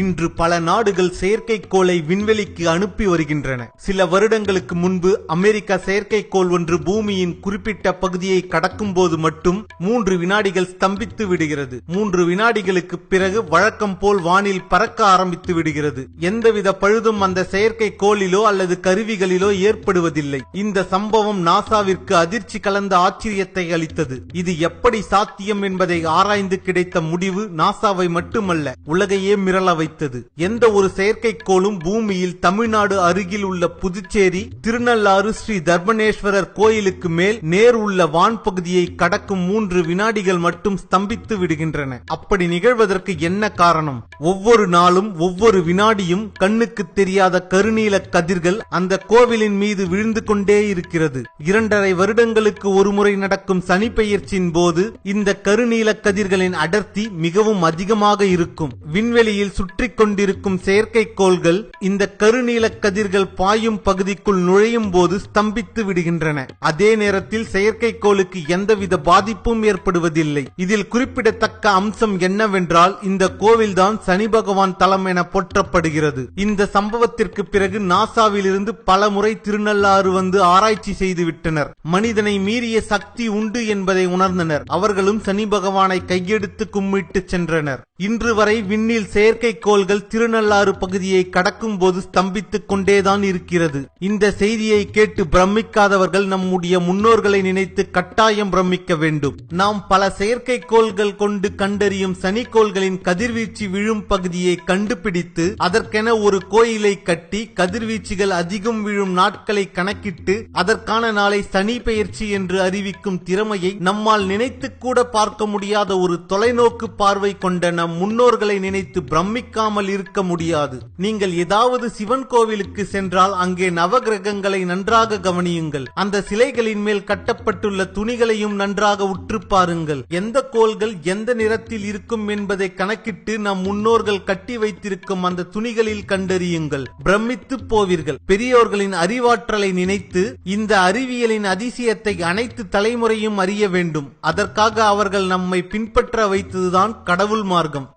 இன்று பல நாடுகள் செயற்கைக்கோளை விண்வெளிக்கு அனுப்பி வருகின்றன. சில வருடங்களுக்கு முன்பு அமெரிக்கா செயற்கைக்கோள் ஒன்று பூமியின் குறிப்பிட்ட பகுதியை கடக்கும் போது மட்டும் 3 வினாடிகள் ஸ்தம்பித்து விடுகிறது. 3 வினாடிகளுக்கு பிறகு வழக்கம் போல் வானில் பறக்க ஆரம்பித்து விடுகிறது. எந்தவித பழுதும் அந்த செயற்கைக்கோளிலோ அல்லது கருவிகளிலோ ஏற்படுவதில்லை. இந்த சம்பவம் நாசாவிற்கு அதிர்ச்சி கலந்த ஆச்சரியத்தை அளித்தது. இது எப்படி சாத்தியம் என்பதை ஆராய்ந்து கிடைத்த முடிவு நாசாவை மட்டுமல்ல, உலகையே மிரள வைத்தது. எந்த ஒரு செயற்கைக்கோளும் பூமியில் தமிழ்நாடு அருகில் உள்ள புதுச்சேரி திருநள்ளாறு ஸ்ரீ தர்பணேஸ்வரர் கோயிலுக்கு மேல் நேர் உள்ள வான் பகுதியை கடக்கும் 3 வினாடிகள் மட்டும் ஸ்தம்பித்து விடுகின்றன. அப்படி நிகழ்வதற்கு என்ன காரணம்? ஒவ்வொரு நாளும் ஒவ்வொரு வினாடியும் கண்ணுக்கு தெரியாத கருநீல கதிர்கள் அந்த கோவிலின் மீது விழுந்து கொண்டே இருக்கிறது. 2.5 வருடங்களுக்கு ஒருமுறை நடக்கும் சனி பெயர்ச்சியின் போது இந்த கருநீல கதிர்களின் அடர்த்தி மிகவும் அதிகமாக இருக்கும். விண்வெளியில் சுற்றி கொண்டிருக்கும் செயற்கைக்கோள்கள் இந்த கருநீல கதிர்கள் பாயும் பகுதிக்குள் நுழையும் போது ஸ்தம்பித்து விடுகின்றன. அதே நேரத்தில் செயற்கைக்கோளுக்கு எந்தவித பாதிப்பும் ஏற்படுவதில்லை. இதில் குறிப்பிடத்தக்க அம்சம் என்னவென்றால் இந்த கோவில்தான் சனி பகவான் தலம் என போற்றப்படுகிறது. இந்த சம்பவத்திற்கு பிறகு நாசாவில் இருந்து பல முறை திருநள்ளாறு வந்து ஆராய்ச்சி செய்துவிட்டனர். மனிதனை மீறிய சக்தி உண்டு என்பதை உணர்ந்தனர். அவர்களும் சனி பகவானை கையெடுத்து கும்பிட்டு சென்றனர். இன்று வரை விண்ணில் செயற்கைக்கோள்கள் திருநள்ளாறு பகுதியை கடக்கும் போது ஸ்தம்பித்துக் கொண்டேதான் இருக்கிறது. இந்த செய்தியை கேட்டு பிரமிக்காதவர்கள் நம்முடைய முன்னோர்களை நினைத்து கட்டாயம் பிரமிக்க வேண்டும். நாம் பல செயற்கைக்கோள்கள் கொண்டு கண்டறியும் சனிக்கோள்களின் கதிர்வீச்சு விழும் பகுதியை கண்டுபிடித்து அதற்கென ஒரு கோயிலை கட்டி கதிர்வீச்சுகள் அதிகம் விழும் நாட்களை கணக்கிட்டு அதற்கான நாளை சனி பெயர்ச்சி என்று அறிவிக்கும் திறமையை நம்மால் நினைத்து கூட பார்க்க முடியாத ஒரு தொலைநோக்கு பார்வை கொண்ட நம் முன்னோர்களை நினைத்து பிரமிக்காமல் இருக்க முடியாது. நீங்கள் ஏதாவது சிவன் கோவிலுக்கு சென்றால் அங்கே நவகிரகங்களை நன்றாக கவனியுங்கள். அந்த சிலைகளின் மேல் கட்டப்பட்டுள்ள துணிகளையும் நன்றாக உற்று பாருங்கள். எந்த கோள்கள் எந்த நிறத்தில் இருக்கும் என்பதை கணக்கிட்டு நம் முன்னோர்கள் கட்டி வைத்திருக்கும் அந்த துணிகளில் கண்டறியுங்கள். பிரமித்து போவீர்கள். பெரியோர்களின் அறிவாற்றலை நினைத்து இந்த அறிவியலின் அதிசயத்தை அனைத்து தலைமுறையும் அறிய வேண்டும். அதற்காக அவர்கள் நம்மை பின்பற்ற வைத்ததுதான் கடவுள் மார்க்கம்.